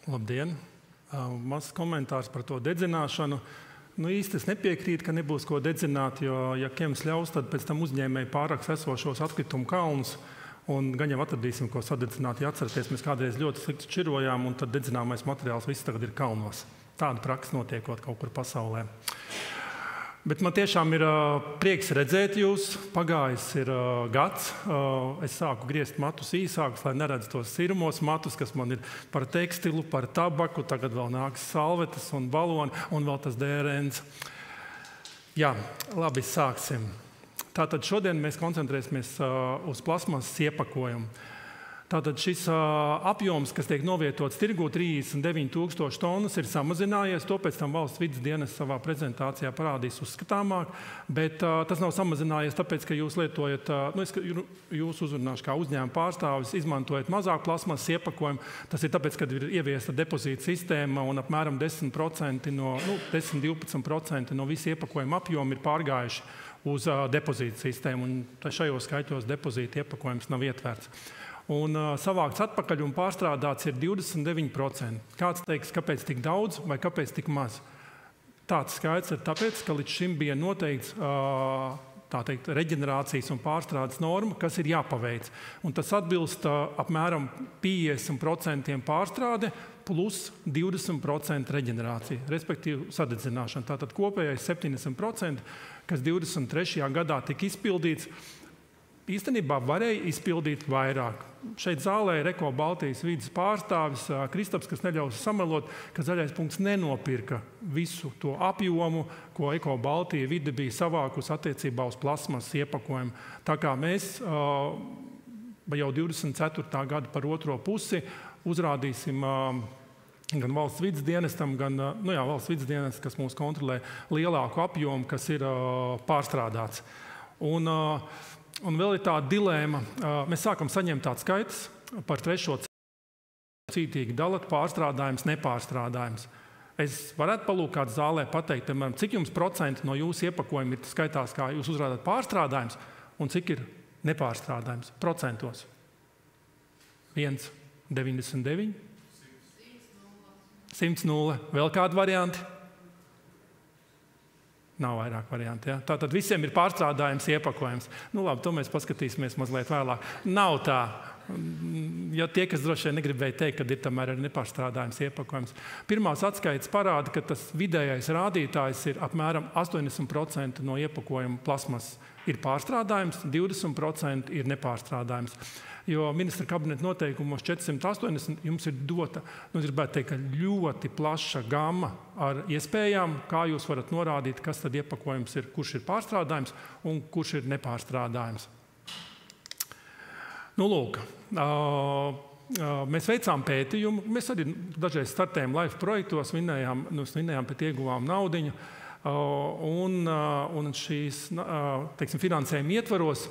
Labdien! Mazs komentārs par to dedzināšanu. Īsti es nepiekrītu, ka nebūs ko dedzināt, jo, ja Kems ļaus, tad pēc tam uzņēmēji pārāks esošos atkritumu kalnus, un gan jau atradīsim, ko sadedzināt. Ja atceraties, mēs kādreiz ļoti slikti šķirojām, un tad dedzināmais materiāls viss tagad ir kalnos. Tāda praksa notiekot kaut kur pasaulē. Bet man tiešām ir prieks redzēt jūs. Pagājis ir gads. Es sāku griezt matus īsākus, lai neredzu tos sirmos matus, kas man ir par tekstilu, par tabaku. Tagad vēl nāks salvetes un baloni un vēl tas DRNs. Jā, labi, sāksim. Tātad šodien mēs koncentrēsimies uz plasmasas iepakojumu. Tātad šis apjoms, kas tiek novietots tirgū, 39,000 tonnas, ir samazinājies. To pēc tam valsts vides dienas savā prezentācijā parādīs uzskatāmāk, bet tas nav samazinājies tāpēc, ka jūs lietojat, jūs uzrunāšu kā uzņēmuma pārstāvis, izmantojat mazāk plasmasas iepakojumu. Tas ir tāpēc, ka ir ieviesta depozīta sistēma un apmēram 10%, 10–12% no visa iepakojuma apjoma ir pārgājuši uz depozīta sistēmu, un šajos skaitļos depozīta iepakojums nav ietverts. Un savākts atpakaļ un pārstrādāts ir 29%. Kāds teiks, kāpēc tik daudz vai kāpēc tik maz? Tāds skaits ir tāpēc, ka līdz šim bija noteikts reģenerācijas un pārstrādes norma, kas ir jāpaveic. Un tas atbilst apmēram 50% pārstrāde plus 20% reģenerācija, respektīvi sadedzināšana. Tātad kopējais 70%, kas 23. gadā tika izpildīts, īstenībā varēja izpildīt vairāk. Šeit zālē ir Eko Baltijas vides pārstāvis Kristaps, kas neļaus samelot, ka Zaļais punkts nenopirka visu to apjomu, ko Eko Baltija vide bija savākus attiecībā uz plasmasas iepakojumu. Tā kā mēs jau 24. gada par otro pusi uzrādīsim gan valsts vides dienestam, gan valsts vides dienests, kas mūs kontrolē lielāku apjomu, kas ir pārstrādāts. Un vēl ir tāda dilēma. Mēs sākam saņemt tādu skaitus par trešo cītīgi dalat pārstrādājums, nepārstrādājums. Es varētu palūkāt zālē pateikt, cik jums procenti no jūsu iepakojuma ir skaitās, kā jūs uzrādāt pārstrādājums, un cik ir nepārstrādājums procentos? 1,99? 100. Vēl kādi varianti? Nav vairāk varianti. Ja? Tātad visiem ir pārstrādājums iepakojums. Labi, to mēs paskatīsimies mazliet vēlāk. Nav tā. Ja tie, kas droši vien negribēja teikt, ka ir tomēr arī nepārstrādājums iepakojums. Pirmās atskaites parāda, ka tas vidējais rādītājs ir apmēram 80% no iepakojuma plasmasas ir pārstrādājums, 20% ir nepārstrādājums. Jo ministra kabineta noteikumos 480 jums ir dota, es gribētu teikt, ka ļoti plaša gama ar iespējām, kā jūs varat norādīt, kas tad iepakojums ir, kurš ir pārstrādājums un kurš ir nepārstrādājums. Lūk, mēs veicām pētījumu, mēs arī dažreiz startējam LIFE projektos, vinējām, bet ieguvām naudiņu, un šīs, finansējuma ietvaros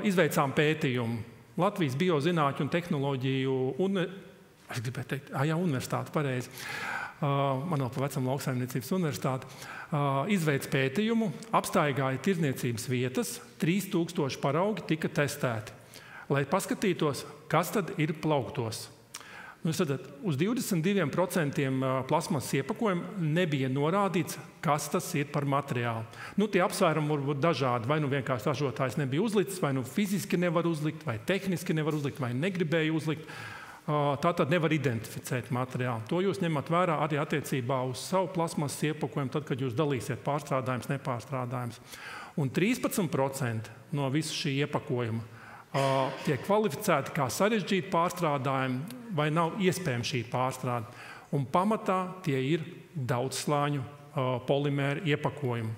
izveicām pētījumu. Latvijas biozinātņu un tehnoloģiju universitāte, pareizi. Man vēl pa vecam lauksaimniecības universitāte. Izveic pētījumu, apstaigāja tirdzniecības vietas, 3000 paraugi tika testēti, lai paskatītos, kas tad ir plauktos. Uz 22% plasmasas iepakojumu nebija norādīts, kas tas ir par materiālu. Tie apsvērumi var būt dažādi. Vai vienkārši ražotājs nebija uzlicis, vai fiziski nevar uzlikt, vai tehniski nevar uzlikt, vai negribēja uzlikt. Tā tad nevar identificēt materiālu. To jūs ņemat vērā arī attiecībā uz savu plasmasas iepakojumu, tad, kad jūs dalīsiet pārstrādājums, nepārstrādājums. Un 13% no visu šī iepakojuma tiek kvalificēti kā sarežģīti pārstrādājumi, vai nav iespējama šī pārstrāde. Un pamatā tie ir daudzslāņu polimēru iepakojumi.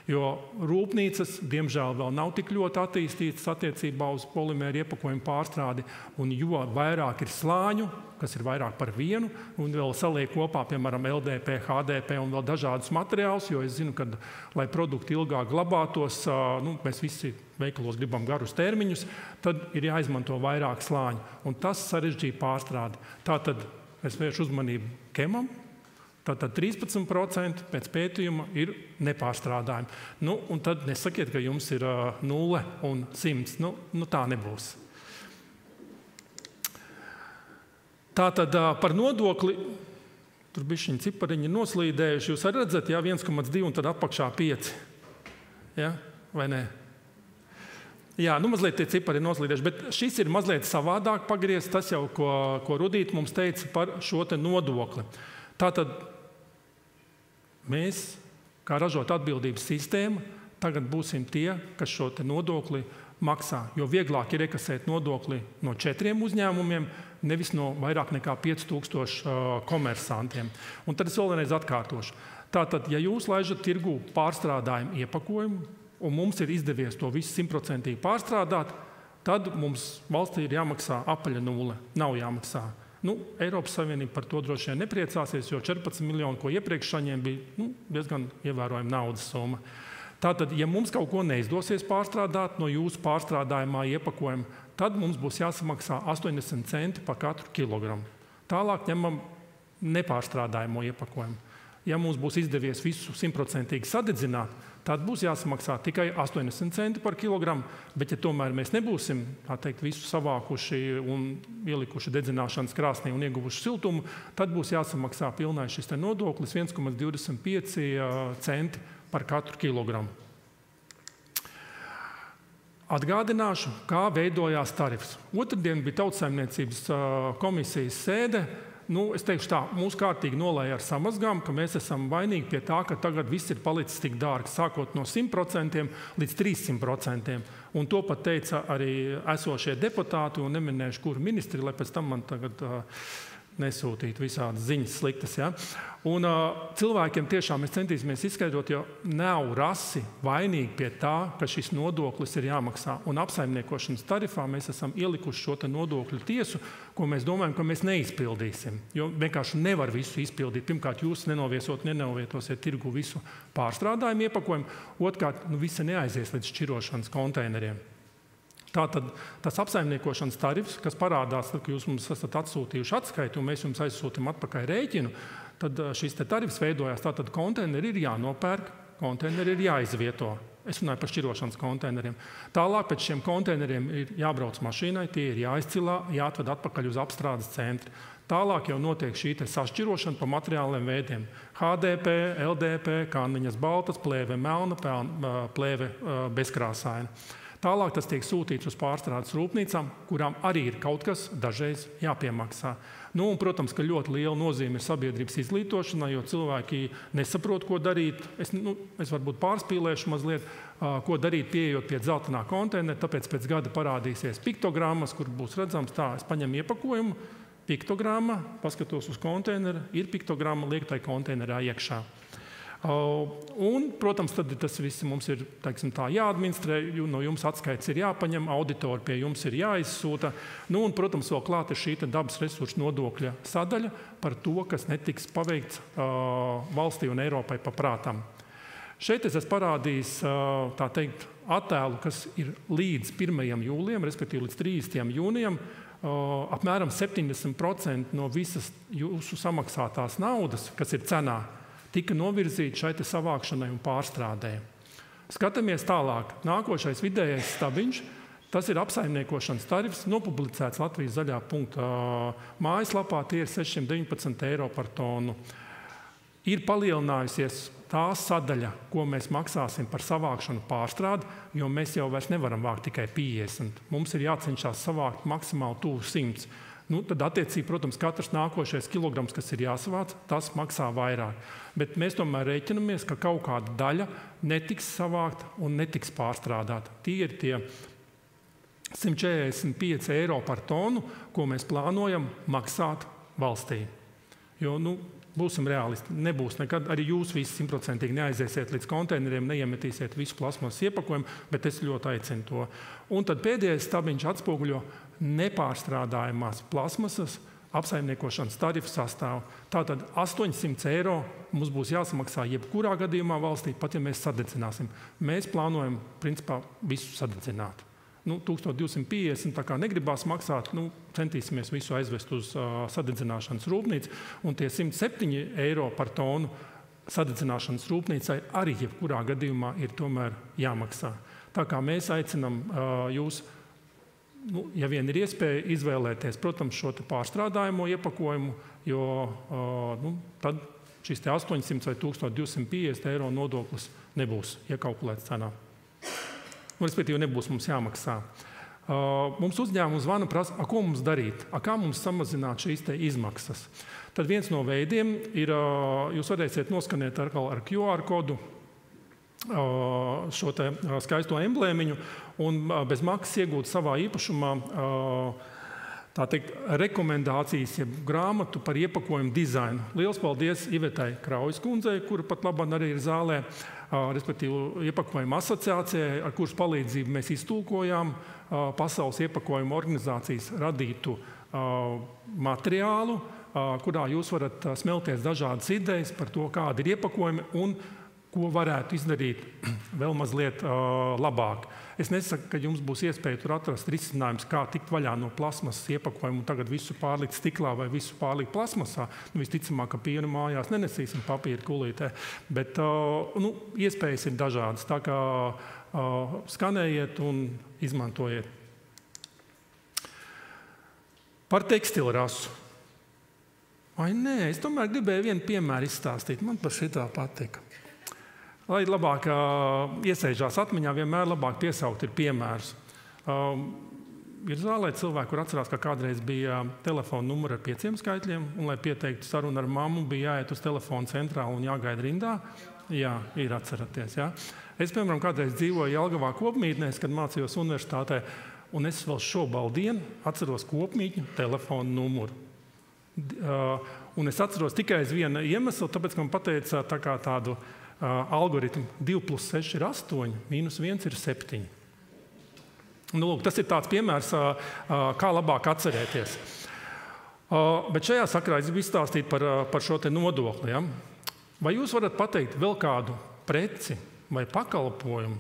Jo rūpnīcas, diemžēl, vēl nav tik ļoti attīstītas attiecībā uz polimēru iepakojumu pārstrādi, un jo vairāk ir slāņu, kas ir vairāk par vienu, un vēl saliek kopā, piemēram, LDP, HDP un vēl dažādus materiālus, jo es zinu, ka, lai produkti ilgāk glabātos, mēs visi veikalos gribam garus termiņus, tad ir jāizmanto vairāk slāņu, un tas sarežģīja pārstrādi. Tātad es vēršu uzmanību Kemam. Tātad 13% pēc pētījuma ir nepārstrādājumi. Un tad nesakiet, ka jums ir 0 un 100. Tā nebūs. Tātad par nodokli tur bišķiņi cipariņi noslīdējuši. Jūs arī redzat, 1,2 un tad apakšā 5. Ja? Vai ne? Jā, mazliet tie cipari ir noslīdējuši, bet šis ir mazliet savādāk pagriezt. Tas jau, ko Rudīte mums teica par šo te nodokli. Tātad mēs, kā ražot atbildības sistēma, tagad būsim tie, kas šo te nodokli maksā. Jo vieglāk ir iekasēt nodokli no 4 uzņēmumiem, nevis no vairāk nekā 5000 komersantiem. Un tad es vēlreiz atkārtošu. Tātad, ja jūs laižat tirgū pārstrādājumu iepakojumu, un mums ir izdevies to visu 100% pārstrādāt, tad mums valstī ir jāmaksā apaļa nulle. Nav jāmaksā. Eiropas Savienība par to droši vien nepriecāsies, jo 14 miljoni, ko iepriekš saņēma, bija diezgan ievērojama naudas summa. Tātad, ja mums kaut ko neizdosies pārstrādāt no jūsu pārstrādājumā iepakojuma, tad mums būs jāsamaksā 80 centi par katru kilogramu. Tālāk ņemam nepārstrādājumu iepakojumu. Ja mums būs izdevies visu 100% sadedzināt, tad būs jāsamaksā tikai 80 centi par kilogramu, bet ja tomēr mēs nebūsim, tā teikt, visu savākuši un ielikuši dedzināšanas krāsnī un ieguvuši siltumu, tad būs jāsamaksā pilnai šis te nodoklis 1,25 centi par katru kilogramu. Atgādināšu, kā veidojās tarifs. Otrdien bija Tautsaimniecības komisijas sēde. Es teikšu tā, mūs kārtīgi nolēja ar samazgām, ka mēs esam vainīgi pie tā, ka tagad viss ir palicis tik dārgs, sākot no 100% līdz 300%. Un to pat teica arī esošie deputāti, un neminēšu, kuru ministri, lai pēc tam man tagad nesūtīt visādas ziņas sliktas. Ja? Un cilvēkiem tiešām mēs centīsimies izskaidrot, jo nav rasi vainīgi pie tā, ka šis nodoklis ir jāmaksā. Un apsaimniekošanas tarifā mēs esam ielikuši šo te nodokļu tiesu, ko mēs domājam, ka mēs neizpildīsim. Jo vienkārši nevar visu izpildīt. Pirmkārt, jūs nenovietosiet tirgu visu pārstrādājumu iepakojumu. Otrkārt, visi neaizies līdz šķirošanas konteineriem. Tātad tas apsaimniekošanas tarifs, kas parādās, tad, ka jūs mums esat atsūtījuši atskaiti un mēs jums aizsūtam atpakaļ rēķinu, tad šis te tarifs veidojās. Tātad konteineri ir jānopērk, konteineri ir jāizvieto. Es runāju par šķirošanas konteineriem. Tālāk pēc šiem konteineriem ir jābrauc mašīnai, tie ir jāizcilā, jāatved atpakaļ uz apstrādes centri. Tālāk jau notiek šī te sašķirošana pa materiāliem veidiem. HDP, LDP, kanniņas baltas, plēve melna, plēve bezkrāsaina. Tālāk tas tiek sūtīts uz pārstrādes rūpnīcām, kurām arī ir kaut kas dažreiz jāpiemaksā. Un, protams, ka ļoti liela nozīme ir sabiedrības izglītošanai, jo cilvēki nesaprot, ko darīt. Es varbūt pārspīlēšu mazliet, ko darīt pieejot pie dzeltenā konteinera, tāpēc pēc gada parādīsies piktogrammas, kur būs redzams tā, es paņemu iepakojumu, piktogramma, paskatos uz konteineru, ir piktogramma, liek tai konteinerā iekšā. Un, protams, tad tas viss mums ir, teiksim tā, jāadministrē, no jums atskaits ir jāpaņem, auditori pie jums ir jāizsūta. Un, protams, vēl klāt ir šī dabas resursu nodokļa sadaļa par to, kas netiks paveikts valstī un Eiropai pa prātam. Šeit es esmu parādījis, tā teikt, attēlu, kas ir līdz 1. jūlijam, respektīvi līdz 30. jūnijam, apmēram 70% no visas jūsu samaksātās naudas, kas ir cenā, tika novirzīta šai te savākšanai un pārstrādē. Skatāmies tālāk. Nākošais vidējais stabiņš, tas ir apsaimniekošanas tarifs, nopublicēts Latvijas zaļā punkta mājaslapā, tie ir 619 eiro par tonu. Ir palielinājusies tā sadaļa, ko mēs maksāsim par savākšanu pārstrādi, jo mēs jau vairs nevaram vākt tikai 50. Mums ir jācenšas savākt maksimāli tuvu 100. Tad attiecīgi, protams, katrs nākošais kilograms, kas ir jāsavāc, tas maksā vairāk. Bet mēs tomēr rēķinamies, ka kaut kāda daļa netiks savākta un netiks pārstrādāta. Tie ir tie 145 eiro par tonu, ko mēs plānojam maksāt valstī. Jo, būsim realisti, nebūs nekad, arī jūs visi 100% neaiziesiet līdz konteineriem, neiemetīsiet visu plasmasas iepakojumu, bet es ļoti aicinu to. Un tad pēdējais stabiņš atspoguļo nepārstrādājumās plasmasas apsaimniekošanas tarifu sastāvu. Tātad 800 eiro mums būs jāsamaksā jebkurā gadījumā valstī, pat ja mēs sadedzināsim. Mēs plānojam, principā, visu sadedzināt. 1250, tā kā negribās maksāt, centīsimies visu aizvest uz sadedzināšanas rūpnīcu, un tie 107 eiro par tonu sadedzināšanas rūpnīcai arī jebkurā gadījumā ir tomēr jāmaksā. Tā kā mēs aicinam jūs ja vien ir iespēja izvēlēties, protams, šo pārstrādājumu iepakojumu, jo tad šis 800 vai 1250 eiro nodoklis nebūs iekalkulēts cenā. Respektīvi, nebūs mums jāmaksā. Mums uzņēmums zvana prasa, ko mums darīt, kā mums samazināt šīs izmaksas. Tad viens no veidiem ir, jūs varēsiet noskanēt ar QR kodu šo skaisto emblēmiņu un bez maksas iegūt savā īpašumā tā teikt, rekomendācijas, jeb grāmatu par iepakojumu dizainu. Liels paldies Ivetai Kraujas kundzei, kura pat labāk arī ir zālē, respektīvi iepakojumu asociācijai, ar kuras palīdzību mēs iztulkojām Pasaules iepakojuma organizācijas radītu materiālu, kurā jūs varat smelties dažādas idejas par to, kādi ir iepakojumi un ko varētu izdarīt vēl mazliet labāk. Es nesaku, ka jums būs iespēja tur atrast risinājums, kā tikt vaļā no plasmasas iepakojumu un tagad visu pārlikt stiklā vai visu pārlikt plasmasā. Visticamāk, ka pienu mājās nenesīsim papīra kulītē, bet iespējas ir dažādas. Tā kā skanējiet un izmantojiet. Par tekstilrasu. Vai nē, es tomēr gribēju vienu piemēru izstāstīt. Man par šitā patika. Lai labāk iesēžās atmiņā, vienmēr labāk piesaukt ir piemērs. Ir zālē cilvēki, kur atcerās, ka kādreiz bija telefona numura ar 5 skaitļiem, un, lai pieteiktu sarunu ar mammu, bija jāiet uz telefona centrālu un jāgaida rindā. Jā, ir atceraties. Jā. Es, piemēram, kādreiz dzīvoju Jelgavā kopmītnēs, kad mācījos universitātē, un es vēl šobaldienu atceros kopmītņu telefona numuru. Un es atceros tikai uz vienu iemeslu, tāpēc, ka man pateica tādu algoritmu 2 + 6 ir 8, -1 ir 7. Lūk, tas ir tāds piemērs, kā labāk atcerēties. Bet šajā sakarā es gribu izstāstīt par šo te nodokli. Ja? Vai jūs varat pateikt vēl kādu preci vai pakalpojumu,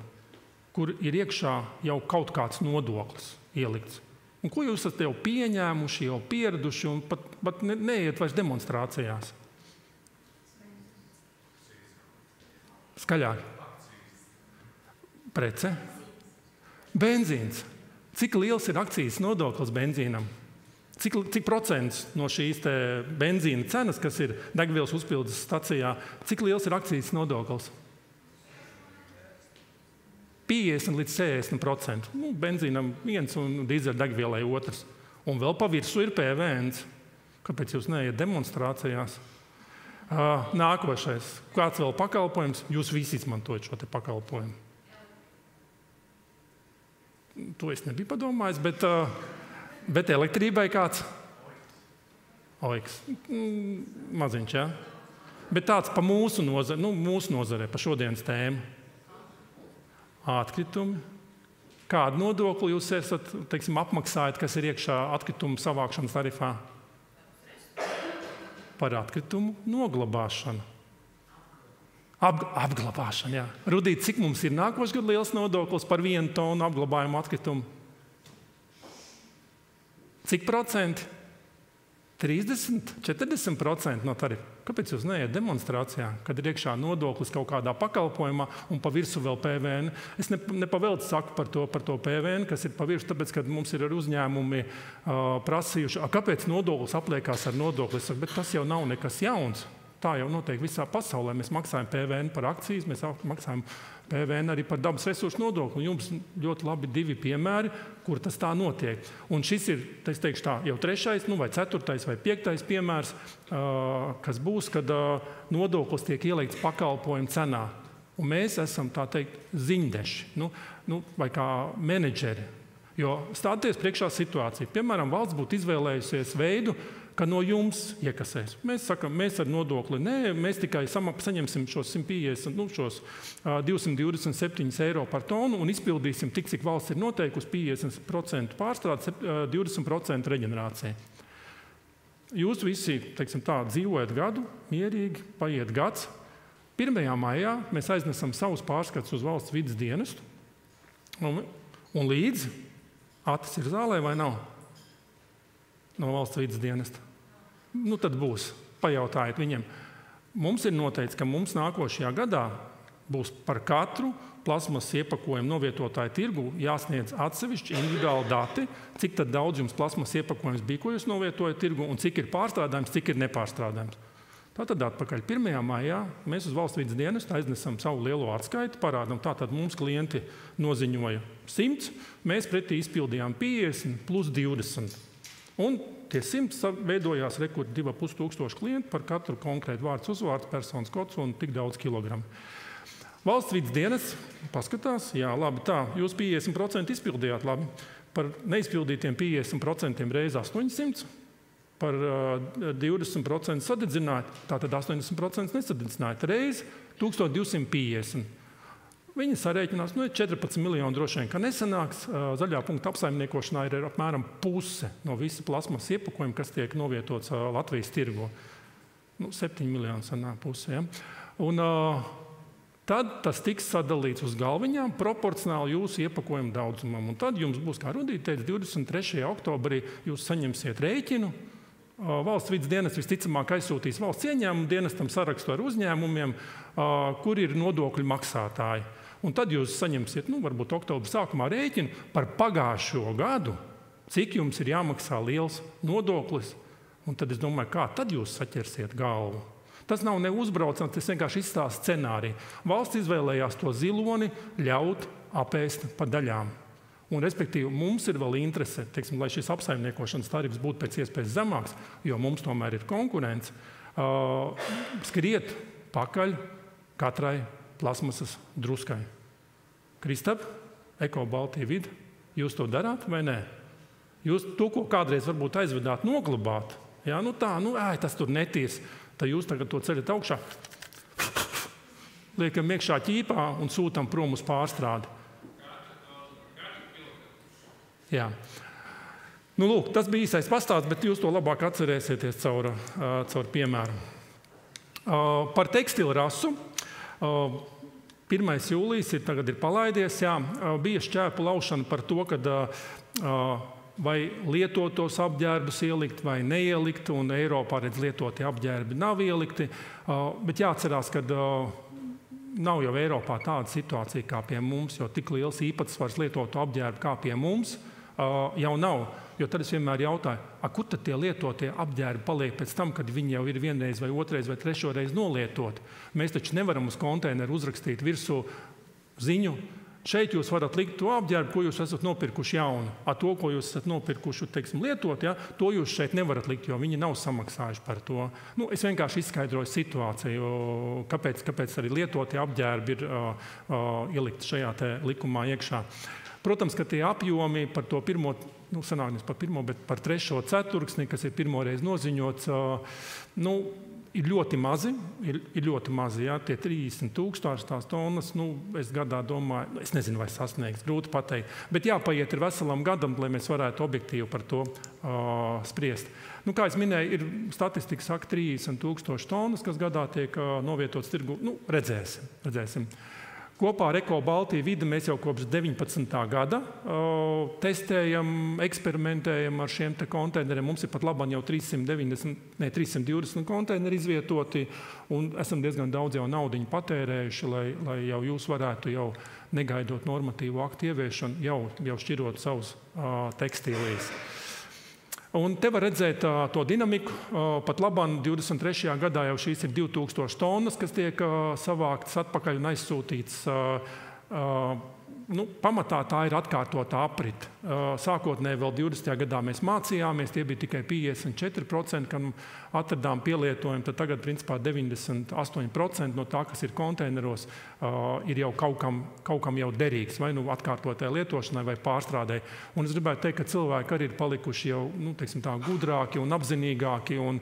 kur ir iekšā jau kaut kāds nodoklis ielikts? Un ko jūs esat jau pieņēmuši, jau pieraduši un pat neiet vairs demonstrācijās? Skaļāk. Prece. Benzīns. Cik liels ir akcijas nodoklis benzīnam? Cik procents no šīs benzīna cenas, kas ir degvielas uzpildes stacijā, cik liels ir akcijas nodoklis? 50 līdz 60%. Benzīnam viens un dīzeļdegvielai otrs. Un vēl pa virsu ir PVN. Kāpēc jūs neiet demonstrācijās? Nākošais. Kāds vēl pakalpojums? Jūs visi izmantojat šo te pakalpojumu. To es nebiju padomājis, bet elektrībai kāds? Oiks. Maziņš, jā? Bet tāds pa mūsu nozarē, pa šodienas tēmu. Atkritumi. Kādu nodokli jūs esat, teiksim, apmaksājat, kas ir iekšā atkritumu savākšanas tarifā? Par atkritumu noglabāšanu. Apglabāšanu, jā. Rudīt, cik mums ir nākošais gadu liels nodoklis par 1 tonu apglabājumu atkritumu? Cik procenti? 30, 40% no tarifa. Kāpēc jūs neiet demonstrācijā, kad ir iekšā nodoklis kaut kādā pakalpojumā un pa virsu vēl PVN? Es nepavelti saku par to PVN, kas ir pa virsu, tāpēc, kad mums ir ar uzņēmumi prasījuši, kāpēc nodoklis apliekās ar nodokli? Es saku, bet tas jau nav nekas jauns. Tā jau notiek visā pasaulē. Mēs maksājam PVN par akcijas, mēs maksājam PVN arī par dabas resursu nodokli. Jums ļoti labi 2 piemēri, kur tas tā notiek. Un šis ir, es teikšu tā, jau 3., vai 4. vai 5. piemērs, kas būs, kad nodoklis tiek ielikts pakalpojumu cenā. Un mēs esam, tā teikt, ziņdeši, vai kā menedžeri. Jo stāties priekšā situācija. Piemēram, valsts būtu izvēlējusies veidu, ka no jums iekasēs. Mēs sakam, mēs ar nodokli nē, mēs tikai saņemsim šos 150, šos 227 eiro par tonu un izpildīsim tik, cik valsts ir noteikusi 50% pārstrādes, 20% reģenerācija. Jūs visi, teiksim tā, dzīvojat gadu, mierīgi, paiet gads. 1. maijā mēs aiznesam savus pārskatus uz valsts vides dienestu un līdz Atis ir zālē vai nav? No valsts vides dienesta. Tad būs. Pajautājiet viņiem. Mums ir noteikts, ka mums nākošajā gadā Būs par katru plasmasas iepakojumu novietotāju tirgu jāsniedz atsevišķi individuāli dati, cik tad daudz jums plasmasas iepakojums bija, ko jūs novietojat tirgu, un cik ir pārstrādājums, cik ir nepārstrādājums. Tātad atpakaļ 1. maijā mēs uz Valsts vides dienestu aiznesam savu lielo atskaitu, parādam, tātad mums klienti noziņoja 100, mēs pretī izpildījām 50 plus 20. Un tie 100 veidojās 2,5 klientu par katru konkrētu vārds, uzvārds, personas kods un tik daudz kilogramu. Valsts vides dienests paskatās, jā, labi, tā, jūs 50% izpildījāt, labi, par neizpildītiem 50% reiz 800, par 20% sadedzināt, tātad 80% nesadedzināt, reiz 1250. Viņi sarēķinās, 14 miljoni droši vien, ka nesanāks. Zaļā punkta apsaimniekošanā ir apmēram puse no visa plasmasas iepakojuma, kas tiek novietots Latvijas tirgo. 7 miljoni sanāk puse, ja? Un tad tas tiks sadalīts uz galviņām proporcionāli jūsu iepakojumu daudzumam. Un tad jums būs, kā Rudīte teica, 23. oktobrī jūs saņemsiet rēķinu. Valsts vides dienests visticamāk aizsūtīs valsts ieņēmumu dienestam sarakstu ar uzņēmumiem, kur ir nodokļu maksātāji. Un tad jūs saņemsiet, varbūt oktobra sākumā rēķinu par pagājušo gadu, cik jums ir jāmaksā liels nodoklis. Un tad es domāju, kā tad jūs saķersiet galvu. Tas nav ne uzbraucams, tas vienkārši izstāsta scenāriju. Valsts izvēlējās to ziloni ļaut apēst pa daļām. Un, respektīvi, mums ir vēl interese, teiksim, lai šis apsaimniekošanas tarifs būtu pēc iespējas zemāks, jo mums tomēr ir konkurence, skriet pakaļ katrai plasmasas druskai. Kristap, Eko Baltija vide, jūs to darāt vai nē? Jūs to, ko kādreiz varbūt aizvedāt, noglabāt, jā, tas tur neties, tad jūs tagad to ceļat augšā, liekam iekšā ķīpā un sūtam prom uz pārstrādi. Jā. Lūk, tas bija īsais pastāsts, bet jūs to labāk atcerēsieties caur piemēru. Par tekstilu rasu. 1. jūlijas tagad ir palaidies. Jā, bija šķēpu laušana par to, kad vai lietotos apģērbus ielikt vai neielikt, un Eiropā redz lietotie apģērbi nav ielikti. Bet jāatcerās, ka nav jau Eiropā tāda situācija kā pie mums, jo tik liels īpatsvars lietotu apģērbu kā pie mums jau nav. Jo tad es vienmēr jautāju, kur tad tie lietotie apģērbi paliek pēc tam, kad viņi jau ir vienreiz vai otrais vai trešoreiz nolietoti. Mēs taču nevaram uz konteineru uzrakstīt virsū ziņu. Šeit jūs varat likt to apģērbu, ko jūs esat nopirkuši jaunu. To, ko jūs esat nopirkuši, teiksim, lietot, ja, to jūs šeit nevarat likt, jo viņi nav samaksājuši par to. Es vienkārši izskaidroju situāciju, kāpēc arī lietotie apģērbi ir ielikt šajā te likumā iekšā. Protams, ka tie apjomi par to pirmo, bet par 3. ceturksni, kas ir pirmoreiz noziņots, ir ļoti mazi. Ir ļoti mazi, jā, tie 30,000 tās tonnas. Es gadā domāju, es nezinu, vai sasniegs, grūti pateikt. Bet jāpaiet ir veselam gadam, lai mēs varētu objektīvi par to spriest. Kā es minēju, ir statistika saka 30,000 tonnas, kas gadā tiek novietots tirgu. Redzēsim. Kopā ar Eko Baltija vide mēs jau kopš 19. gada testējam, eksperimentējam ar šiem te konteineriem. Mums ir pat labāk jau 320 konteineri izvietoti, un esam diezgan daudz jau naudiņu patērējuši, lai jau jūs varētu jau negaidot normatīvu aktu ieviešanu, jau šķirot savus tekstīlijas. Un te var redzēt to dinamiku. Pat labāk 23. gadā jau šīs ir 2000 tonnas, kas tiek savāktas atpakaļ un aizsūtītas. Pamatā tā ir atkārtotā aprite. Sākotnēji vēl 20. gadā mēs mācījāmies, tie bija tikai 54%, kad atradām pielietojumu, tad tagad principā 98% no tā, kas ir konteineros, ir jau kaut kam jau derīgs, vai atkārtotai lietošanai vai pārstrādē. Un es gribētu teikt, ka cilvēki arī ir palikuši jau gudrāki un apzinīgāki, un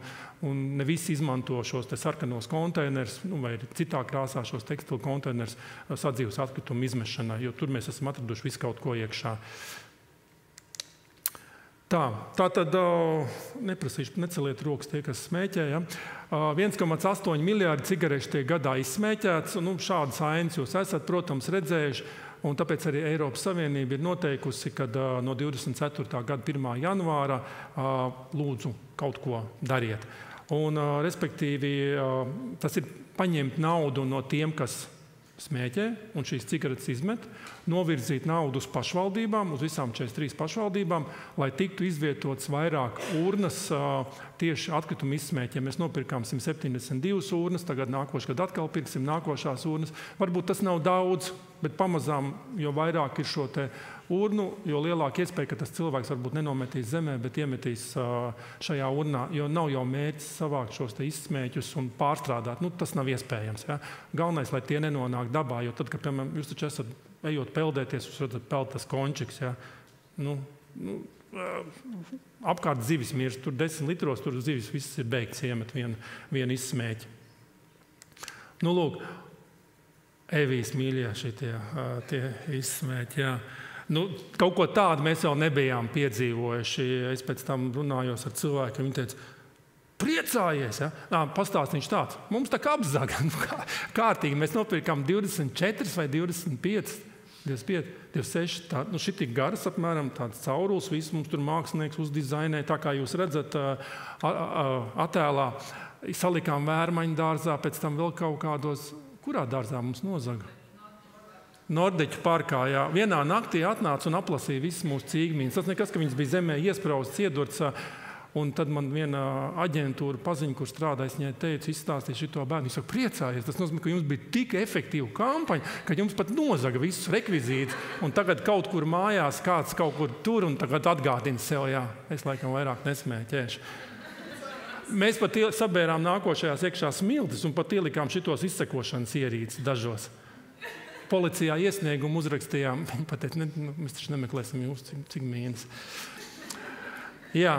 ne visi izmanto šos te sarkanos konteinerus, vai citā krāsā šos tekstilu konteinerus sadzīves atkritumu izmešanai, jo tur mēs esam atraduši visu kaut ko iekšā. Tātad neprasīšu, neceliet rokas tie, kas smēķē. Ja? 1,8 miljārdi cigarešu tiek gadā izsmēķēts. Šādas ainas jūs esat, protams, redzējuši. Un tāpēc arī Eiropas Savienība ir noteikusi, ka no 24. gada 1. janvāra lūdzu kaut ko dariet. Un, respektīvi, tas ir paņemt naudu no tiem, kas smēķē un šīs cigaretes izmet, novirzīt naudu uz pašvaldībām, uz visām 43 pašvaldībām, lai tiktu izvietotas vairāk urnas tieši atkritumu izsmēķiem. Mēs nopirkām 172 urnas, tagad nākošais gadu atkal pirksim nākošās urnas. Varbūt tas nav daudz, bet pamazām, jo vairāk ir šo te urnu, jo lielāka iespēja, ka tas cilvēks varbūt nenometīs zemē, bet iemetīs šajā urnā, jo nav jau mērķis savākt šos te izsmēķus un pārstrādāt. Tas nav iespējams. Ja? Galvenais, lai tie nenonāk dabā, jo tad, kad, piemēram, jūs taču esat ejot peldēties, jūs redzat peltas končiks, ja? Apkārt zivis mirst, tur 10 litros, tur zivis viss ir beigts, iemet vienu izsmēķi. Lūk, Evijas mīļie šitie tie izsmēķi, jā. Kaut ko tādu mēs vēl nebijām piedzīvojuši. Es pēc tam runājos ar cilvēkiem, viņi teica, priecājies, ja? Pastāst viņš tāds, mums tā kā apzaga, kārtīgi, mēs nopirkām 24 vai 25, 26, šitik garas apmēram, tāds cauruls, viss mums tur mākslinieks uzdizainē, tā kā jūs redzat attēlā, salikām Vērmaņu dārzā, pēc tam vēl kaut kādos, kurā dārzā mums nozaga? Nordeķu parkā, jā. Vienā naktī atnāca un aplasīja visas mūsu cīgmīnas. Tas nekas, ka viņas bija zemē iesprausts, iedurts, un tad man viena aģentūra paziņa, kur strādājas, viņai teica, izstāstīja šito bērnu. Viņš saka, priecājies, tas nozīmē, ka jums bija tik efektīva kampaņa, ka jums pat nozaga visus rekvizītus, un tagad kaut kur mājās kāds kaut kur tur, un tagad atgādina sev, jā, es laikam vairāk nesmēķēšu. Mēs pat sabērām nākošajās iekšā smiltis un pat ielikām šitos izsekošanas ierīces dažos. Policijā iesniegumu uzrakstījām. Viņi pateica, mēs taču nemeklēsim jūs, cik mīnas. Jā,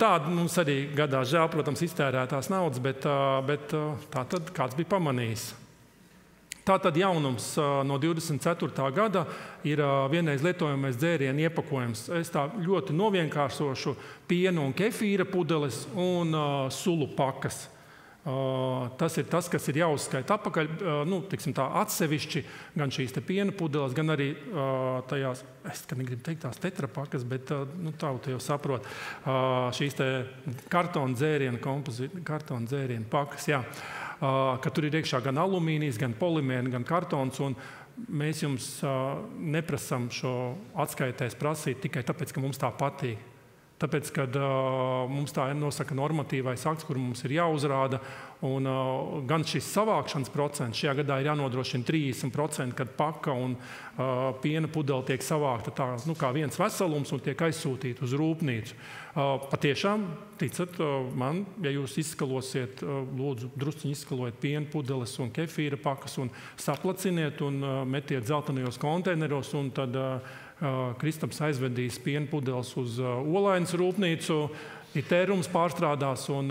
tāda mums arī gadā žēl, protams, iztērētās naudas, bet tā tad kāds bija pamanījis. Tātad jaunums no 24. gada ir vienreiz lietojamais dzērienu iepakojums. Es tā ļoti novienkāršošu piena un kefīra pudeles un sulu pakas. Tas ir tas, kas ir jāuzskaita atpakaļ, tiksim tā, atsevišķi, gan šīs te piena pudeles, gan arī tajās, es negribu teikt tās tetrapakas, bet tā jau saprot, šīs te kartona dzērienu pakas, jā, ka tur ir iekšā gan alumīnijas, gan polimēni, gan kartons, un mēs jums neprasam šo atskaitēs prasīt tikai tāpēc, ka mums tā patīk. Tāpēc, kad mums tā nosaka normatīvais akts, kur mums ir jāuzrāda, un gan šis savākšanas procents, šajā gadā ir jānodrošina 30%, kad paka un piena pudele tiek savākta tā, kā viens veselums un tiek aizsūtīta uz rūpnīcu. Patiešām, ticat man, ja jūs izskalosiet, lūdzu, drusciņi izskalojiet piena pudeles un kefīra pakas un saplaciniet un metiet zeltainajos konteineros, un tad Kristaps aizvedīs piena pudeles uz Olainas rūpnīcu, Itērums pārstrādās un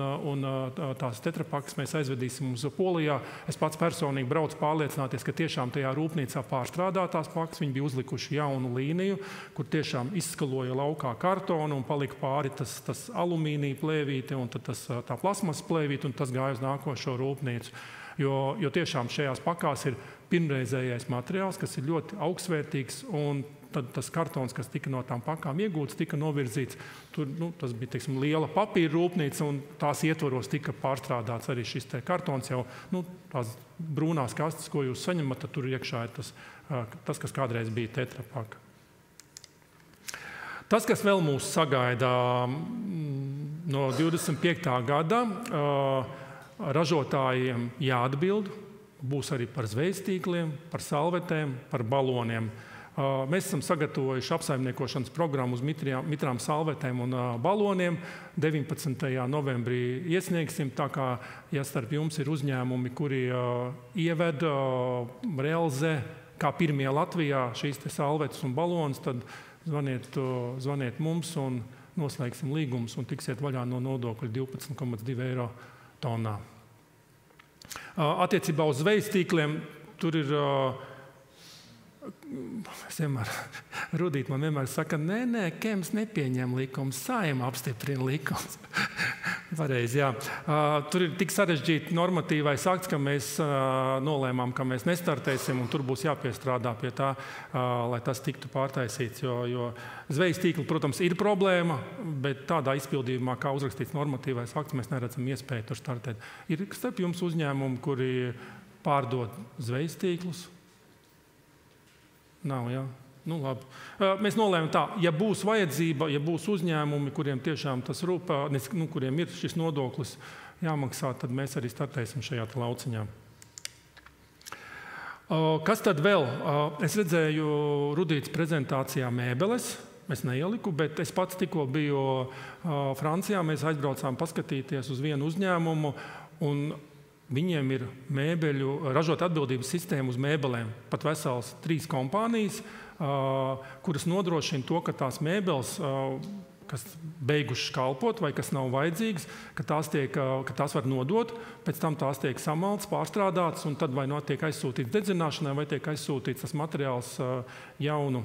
tās tetrapakas mēs aizvedīsim uz Polijā. Es pats personīgi braucu pārliecināties, ka tiešām tajā rūpnīcā pārstrādātās pakas. Viņi bija uzlikuši jaunu līniju, kur tiešām izskaloja laukā kartonu un palika pāri tas alumīnija plēvīte un tad tā plasmas plēvīte un tas gāja uz nākošo rūpnīcu. Jo tiešām šajās pakās ir pirmreizējais materiāls, kas ir ļoti augstsvērtīgs, un tad tas kartons, kas tika no tām pakām iegūts, tika novirzīts. Tur, tas bija, teiksim, liela papīra rūpnīca, un tās ietvaros tika pārstrādāts arī šis te kartons jau, tās brūnās kastes, ko jūs saņemat, tad tur iekšā ir tas, kas kādreiz bija tetrapaka. Tas, kas vēl mūs sagaida no 25. gada, ražotājiem jāatbild, būs arī par zvejstīkliem, par salvetēm, par baloniem. Mēs esam sagatavojuši apsaimniekošanas programmu uz mitrām salvetēm un baloniem. 19. novembrī iesniegsim, tā kā, ja starp jums ir uzņēmumi, kuri ieved, realizē, kā pirmie Latvijā šīs te salvetes un balonus, tad zvaniet mums un noslēgsim līgumus un tiksiet vaļā no nodokļa 12,2 eiro tonā. Attiecībā uz zvejstīkliem tur ir Rudīt man vienmēr saka, nē, Kems nepieņem likums, Saeima apstiprina likums. Pareizi, jā. Tur ir tik sarežģīti normatīvais akts, ka mēs nolēmām, ka mēs nestartēsim, un tur būs jāpiestrādā pie tā, lai tas tiktu pārtaisīts, jo zvejas tīkli, protams, ir problēma, bet tādā izpildījumā, kā uzrakstīts normatīvais akts, mēs neredzam iespēju tur startēt. Ir starp jums uzņēmumi, kuri pārdod zvejas tīklus, Nav, jā. Nu, labi. Mēs nolēmām tā, ja būs vajadzība, ja būs uzņēmumi, kuriem tiešām tas rūp, kuriem ir šis nodoklis jāmaksā, tad mēs arī startēsim šajā lauciņā. Kas tad vēl? Es redzēju Rudītas prezentācijā mēbeles. Es neieliku, bet es pats tikko biju Francijā. Mēs aizbraucām paskatīties uz vienu uzņēmumu, un viņiem ir mēbeļu ražot atbildības sistēmu uz mēbelēm. Pat vesels 3 kompānijas, kuras nodrošina to, ka tās mēbeles, kas beigušas kalpot vai kas nav vajadzīgas, ka tās var nodot, pēc tam tās tiek samaltas, pārstrādātas, un tad vai nu tiek aizsūtīts dedzināšanai, vai tiek aizsūtīts tas materiāls jaunu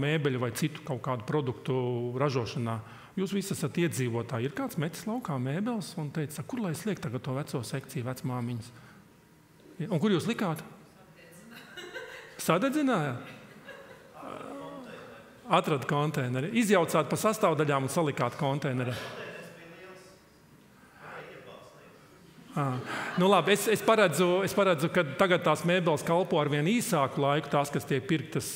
mēbeļu vai citu kaut kādu produktu ražošanā. Jūs visi esat iedzīvotāji. Ir kāds metis laukā mēbeles un teica, kur lai es lieku tagad to veco sekciju, vecmāmiņas? Un kur jūs likāt? Sadedzinājāt? Atrada konteineri. Izjaucāt pa sastāvdaļām un salikāt konteineri. Nu labi, es paredzu, ka tagad tās mēbeles kalpo ar vien īsāku laiku, tās, kas tiek pirktas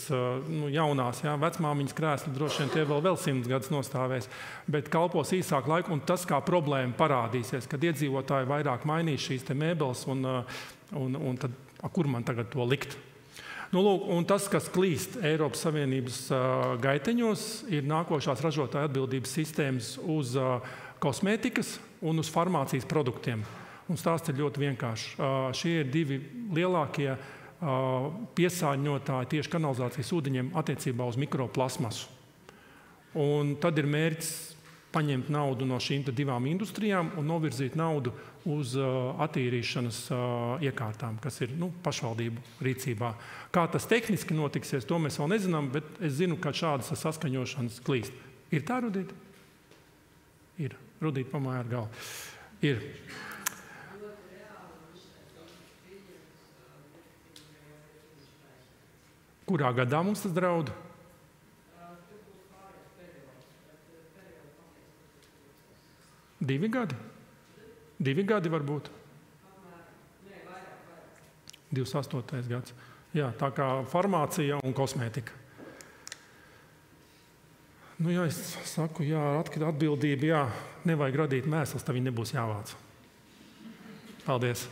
jaunās, vecmāmiņas krēsli, droši vien tie vēl 100 gadus nostāvēs, bet kalpos īsāku laiku, un tas kā problēma parādīsies, kad iedzīvotāji vairāk mainīs šīs te mēbeles, un tad, kur man tagad to likt? Nu, lūk, un tas, kas klīst Eiropas Savienības gaiteņos, ir nākošās ražotāja atbildības sistēmas uz kosmētikas un uz farmācijas produktiem. Un stāsts ir ļoti vienkāršs. Šie ir 2 lielākie piesārņotāji tieši kanalizācijas ūdeņiem attiecībā uz mikroplasmasu. Un tad ir mērķis paņemt naudu no šīm 2 industrijām un novirzīt naudu uz attīrīšanas iekārtām, kas ir pašvaldību rīcībā. Kā tas tehniski notiksies, to mēs vēl nezinām, bet es zinu, ka šādas saskaņošanas klīst. Ir tā, Rudīta? Ir. Rudīta pamāja ar galvu. Ir. Kurā gadā mums tas draud? 2 gadi? 2 gadi varbūt? 28. gads. Jā, tā kā farmācija un kosmētika. Nu, ja es saku, atbildība, nevajag radīt mēsls, tad viņi nebūs jāvāc. Paldies!